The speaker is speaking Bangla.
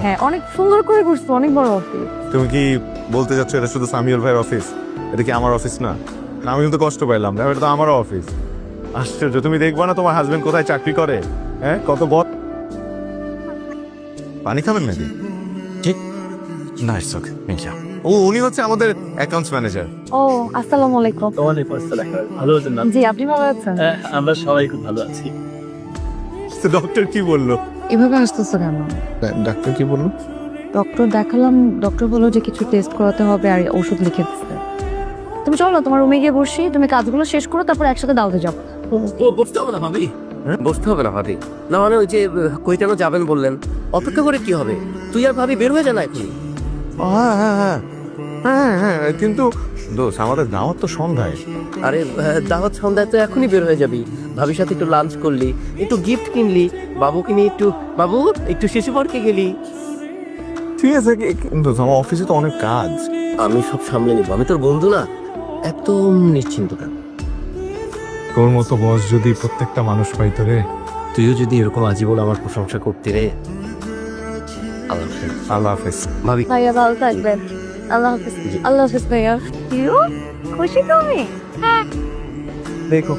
হ্যাঁ অনেক সুন্দর করে করছো, অনেক বড় অফিস। তুমি কি বলতে যাচ্ছ এটা শুধু সামিউল ভাইয়ের অফিস? এটা কি আমার অফিস না? আমি কিন্তু কষ্ট পাইলাম, দেখো এটা তো আমারও অফিস। আশ্চর্য, তুমি দেখবা না তোমার হাজবেন্ড কোথায় চাকরি করে? হ্যাঁ কত পানি খাবেন নাকি? ঠিক না, ইটস ওকে, ও উনি হচ্ছে আমাদের অ্যাকাউন্টস ম্যানেজার। ও আসসালামু আলাইকুম। ওয়ালাইকুম আসসালাম। ভালো আছেন না? জি আপনি ভালো আছেন? হ্যাঁ, আমরা সবাই খুব ভালো আছি। ডক্টর কি বললো? এভাবে আসতেছো কেন? ডাক্তার কি বললো? ডক্টর দেখালাম, ডক্টর বললো যে কিছু টেস্ট করাতে হবে আর ওষুধ লিখে দিচ্ছে। তুমি চলো তোমার রুমে গিয়ে বসি, তুমি কাজগুলো শেষ করো, তারপর একসাথে দাওতে যাও। বসতে হবে না ভাবি। বসতে হবে না ভাবি, না মানে ওই যে কইটানো যাবেন বললেন, অপেক্ষা করে কি হবে? তুই আর ভাবি বের হয়ে যা না এখনই। হ্যাঁ হ্যাঁ হ্যাঁ হ্যাঁ হ্যাঁ, কিন্তু দোষ আমাদের দাওয়াত তো সন্ধ্যায়। আরে দাওয়াত সন্ধ্যায় তো এখনই বের হয়ে যাবি। ভাবির সাথে একটু লাঞ্চ করলি, একটু গিফট কিনলি, বাবুকে নিয়ে একটু বাবু একটু শিশু পার্কে গেলি। ঠিক আছে, কিন্তু আমার অফিসে তো অনেক কাজ। আমি সব সামলে নিব, আমি তোর বন্ধু না, এত নিশ্চিন্ত কেন? তোর মতো বস যদি প্রত্যেকটা মানুষ পাইতো রে। তুইও যদি এরকম আজীবন আমার প্রশংসা করতি রে। আল্লাহ হাফেজ। আল্লাহ হাফেজ। ভাবি ভাইয়া ভালো থাকবেন। আল্লাহ হাফিজ। আল্লাহ হাফিজ ভাইয়া। খুশি তুমি? দেখো